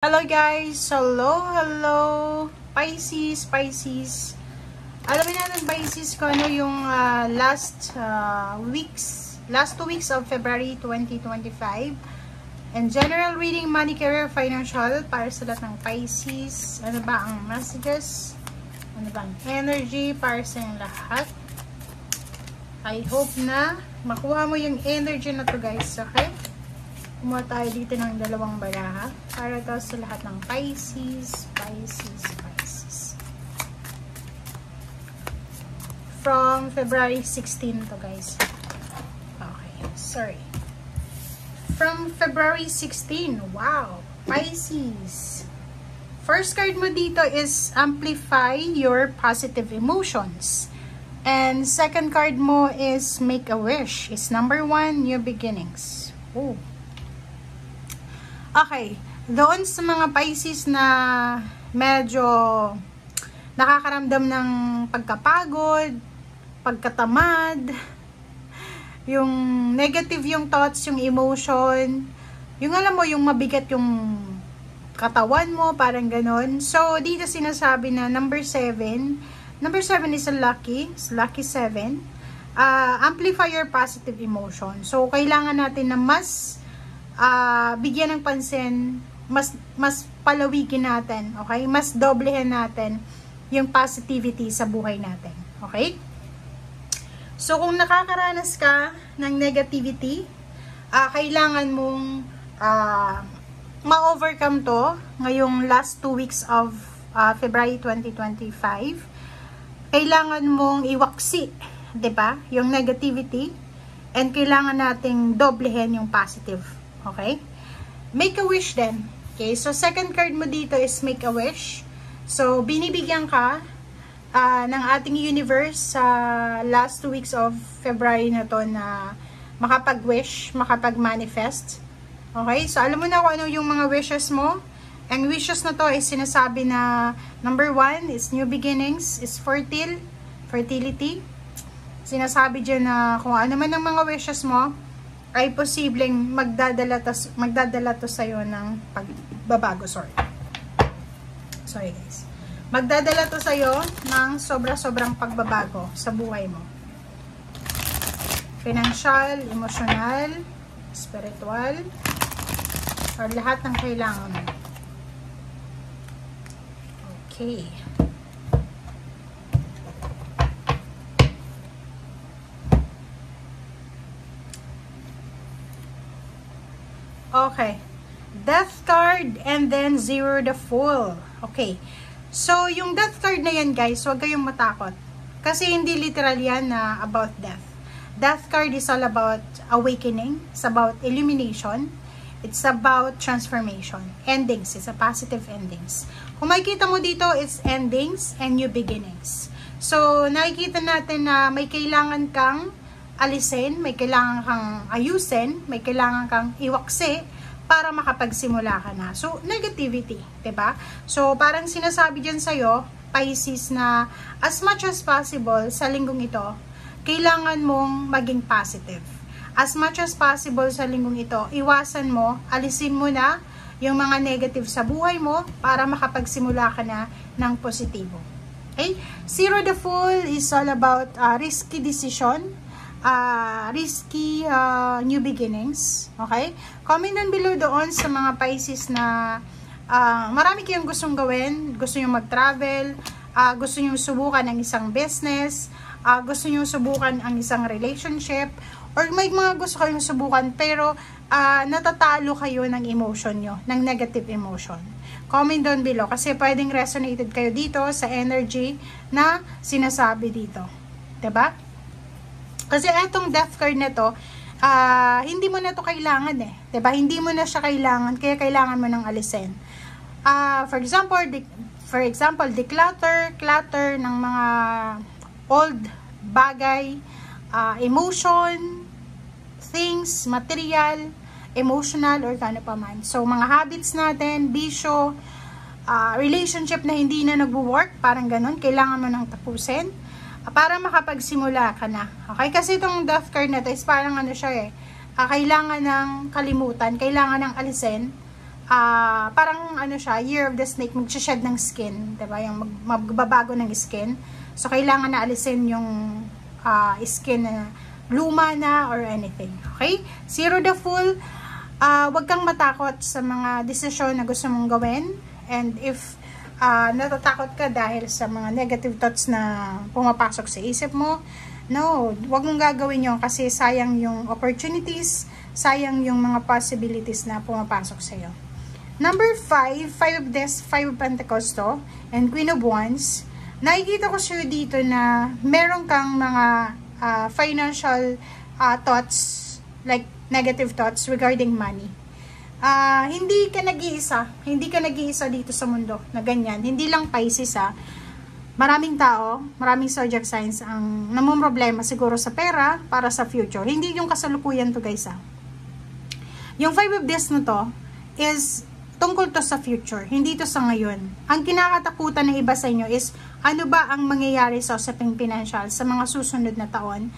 Hello guys! Hello! Pisces. Alamin natin Pisces kung ano yung last 2 weeks of February 2025. And general reading, money, career, financial para sa lahat ng Pisces. Ano ba ang messages? Ano ba ang energy para sa yung lahat? I hope na makuha mo yung energy na to guys, okay? Kumuha tayo dito ng dalawang baraha para to sa lahat ng Pisces. From February 16 to guys. Okay, sorry. From February 16, wow, Pisces. First card mo dito is amplify your positive emotions. And second card mo is make a wish. Is number 1, new beginnings. Oh. Okay, doon sa mga Pisces na medyo nakakaramdam ng pagkapagod, pagkatamad, yung negative yung thoughts, yung emotion, yung alam mo, yung mabigat yung katawan mo, parang ganon. So, dito sinasabi na number 7 is a lucky 7. Amplify your positive emotion. So, kailangan natin na mas bigyan ng pansin, mas palawigin natin, okay? Mas doblehin natin yung positivity sa buhay natin, okay? So, kung nakakaranas ka ng negativity, kailangan mong ma-overcome to ngayong last 2 weeks of February 2025. Kailangan mong iwaksi, 'di ba? Yung negativity, and kailangan nating doblehin yung positive. Okay? Make a wish then. Okay? So, second card mo dito is make a wish. So, binibigyan ka ng ating universe sa last 2 weeks of February na to na makapag-wish, makapag-manifest. Okay? So, alam mo na kung ano yung mga wishes mo. Ang wishes na to is sinasabi na number 1 is new beginnings, is fertility. Sinasabi dyan na kung ano man ang mga wishes mo, ay posibleng magdadala to sa'yo ng pagbabago. Sorry guys. Magdadala to sa'yo ng sobrang pagbabago sa buhay mo. Financial, emotional, spiritual, or lahat ng kailangan mo. Okay. Okay. Death card and then 0 the Fool. Okay. So, yung death card na yan guys, huwag kayong matakot. Kasi hindi literal yan na about death. Death card is all about awakening. It's about illumination. It's about transformation. Endings. It's a positive endings. Kung makikita mo dito, it's endings and new beginnings. So, nakikita natin na may kailangan kang alisin, may kailangan kang ayusin, may kailangan kang iwaksi para makapagsimula ka na. So, negativity, 'di ba? So, parang sinasabi diyan sa'yo, Pisces, na as much as possible sa linggong ito, kailangan mong maging positive. As much as possible sa linggong ito, iwasan mo, alisin mo na yung mga negative sa buhay mo para makapagsimula ka na ng positibo. Okay? 0 the Fool is all about risky decision, risky new beginnings. Okay? Comment down below doon sa mga Pisces na marami kayong gustong gawin, gusto nyo mag-travel, gusto nyo subukan ang isang business, gusto nyo subukan ang isang relationship, or may mga gusto kayong subukan pero natatalo kayo ng emotion nyo, ng negative emotion. Comment down below kasi pwedeng resonated kayo dito sa energy na sinasabi dito. 'Di ba? Kasi etong death card na to, hindi mo na to kailangan eh. 'Di ba? Hindi mo na siya kailangan, kaya kailangan mo nang alisin. For example, declutter ng mga old bagay, emotion, things, material, emotional, or kano pa man. So, mga habits natin, bisyo, relationship na hindi na nagwo-work, parang ganun, kailangan mo nang tapusin para makapagsimula ka na. Okay? Kasi itong death card na to is parang ano siya eh, kailangan ng kalimutan, kailangan ng alisin parang ano siya, year of the snake, mag-shed ng skin, diba? Yung magbabago ng skin. So, kailangan na alisin yung skin na luma na or anything. Okay? Zero the Fool, wag kang matakot sa mga desisyon na gusto mong gawin. And if natatakot ka dahil sa mga negative thoughts na pumapasok sa isip mo, no, wag mong gagawin yun kasi sayang yung opportunities, sayang yung mga possibilities na pumapasok sa iyo. Number 5, 5 of This, 5 of Pentacles to, and Queen of Wands. Nakikita ko sa'yo dito na meron kang mga financial thoughts, like negative thoughts regarding money. Hindi ka nag-iisa dito sa mundo na ganyan. Hindi lang Pisces maraming tao, maraming zodiac signs ang namumroblema siguro sa pera para sa future. Hindi yung kasalukuyan to guys Yung 5 of This na to is tungkol to sa future, hindi to sa ngayon. Ang kinakatakutan ng iba sa inyo is ano ba ang mangyayari sa usaping financial sa mga susunod na taon.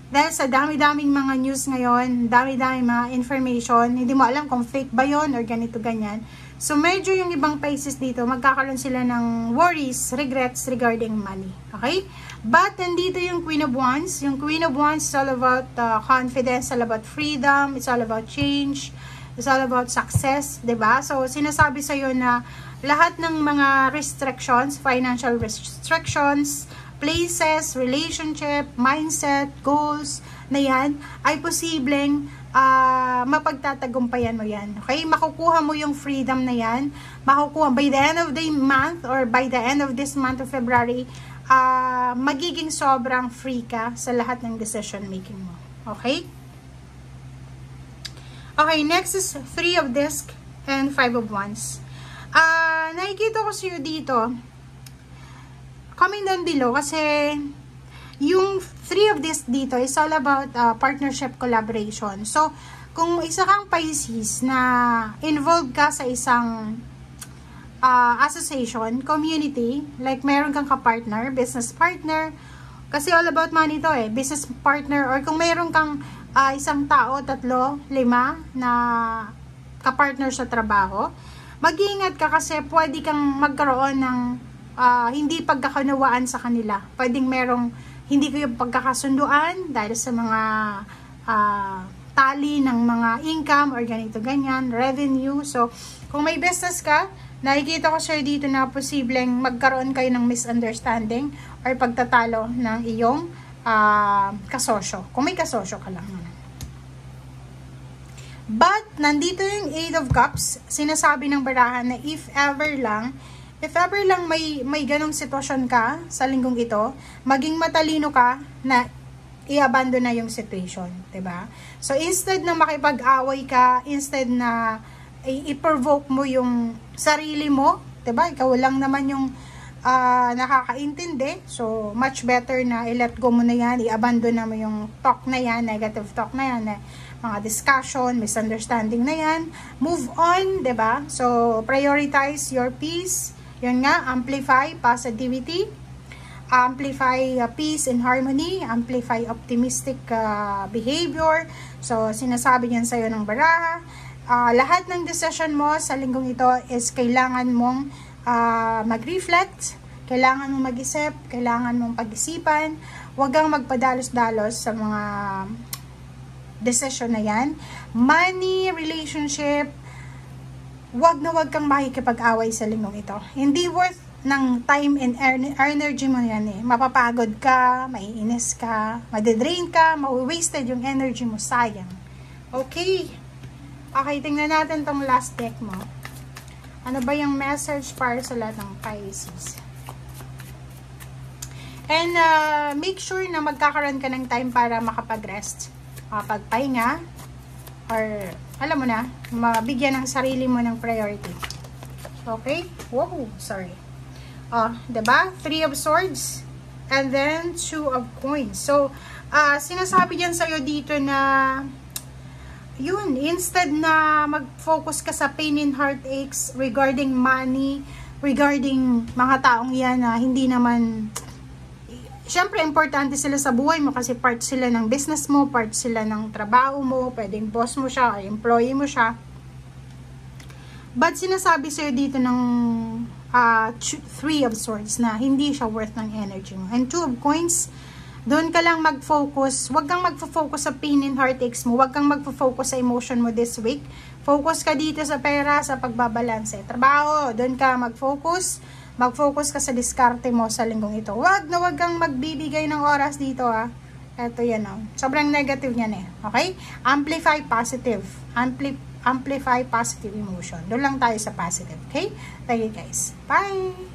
Dahil sa dami-daming mga news ngayon, dami-daming mga information, hindi mo alam kung fake ba yon or ganito ganyan. So medyo yung ibang Pisces dito, magkakaroon sila ng worries, regrets regarding money. Okay? But nandito yung Queen of Wands. Yung Queen of Wands is all about confidence, all about freedom, it's all about change, it's all about success, 'di ba? So sinasabi sa iyo na lahat ng mga restrictions, financial restrictions, places, relationship, mindset, goals na yan ay posibleng mapagtatagumpayan mo yan. Okay? Makukuha mo yung freedom na yan. Makukuha by the end of the month or by the end of this month of February, magiging sobrang free ka sa lahat ng decision making mo. Okay? Okay, next is 3 of Discs and 5 of Wands. Nakikita ko sa'yo dito, comment down below kasi yung 3 of this dito is all about partnership collaboration. So, kung isa kang Pisces na involved ka sa isang association, community, like meron kang kapartner, business partner, kasi all about money to business partner, or kung meron kang isang tao, 3, 5 na kapartner sa trabaho, mag-iingat ka kasi pwede kang magkaroon ng hindi pagkakunawaan sa kanila. Pwedeng merong hindi kayo pagkakasunduan dahil sa mga tali ng mga income or ganito ganyan, revenue. So, kung may business ka, nakikita ko sir dito na posibleng magkaroon kayo ng misunderstanding or pagtatalo ng iyong kasosyo. Kung may kasosyo ka lang. But, nandito yung 8 of Cups, sinasabi ng barahan na if ever lang may ganong sitwasyon ka sa linggong ito, maging matalino ka na i-abandon na yung situation, 'di ba? So instead na makipag-away ka, instead na i-provoke mo yung sarili mo, 'di ba? Ikaw lang naman yung nakakaintindi. So much better na i-let go mo na 'yan, i-abandon na mo yung talk na 'yan, negative talk na 'yan, mga discussion, misunderstanding na 'yan. Move on, 'di ba? So prioritize your peace. Yun nga, amplify positivity, amplify peace and harmony, amplify optimistic behavior. So, sinasabi niyan sa'yo ng baraha. Lahat ng decision mo sa linggong ito is kailangan mong mag-reflect, kailangan mong mag-isip, kailangan mong pag-isipan. Huwag kang magpadalos-dalos sa mga decision na yan. Money, relationship, wag kang makikipag-away sa linggong ito. Hindi worth ng time and energy mo yan Mapapagod ka, maiinis ka, madedrain ka, ma-wasted yung energy mo, sayang. Okay. Okay, tingnan natin tong last deck mo. Ano ba yung message para sa lahat ng Pisces? And make sure na magkakaroon ka ng time para makapag-rest, makapagpahinga, or alam mo na, mabigyan ng sarili mo ng priority. Okay? Whoa, sorry. Diba? 3 of Swords and then 2 of Coins. So, sinasabi diyan sa'yo dito na yun, instead na mag-focus ka sa pain and heartaches regarding money, regarding mga taong yan na hindi naman, syempre, importante sila sa buhay mo kasi part sila ng business mo, part sila ng trabaho mo, pwedeng boss mo siya, or employee mo siya. But sinasabi sa'yo dito ng 3 of Swords na hindi siya worth ng energy mo. And 2 of Coins, doon ka lang mag-focus. Huwag kang mag-focus sa pain and heartaches mo. Huwag kang mag-focus sa emotion mo this week. Focus ka dito sa pera, sa pagbabalanse. Trabaho, doon ka mag-focus. Mag-focus ka sa diskarte mo sa linggong ito. Huwag kang magbibigay ng oras dito Ito yan Sobrang negative niyan Okay? Amplify positive. Amplify positive emotion. Doon lang tayo sa positive. Okay? Thank you guys. Bye!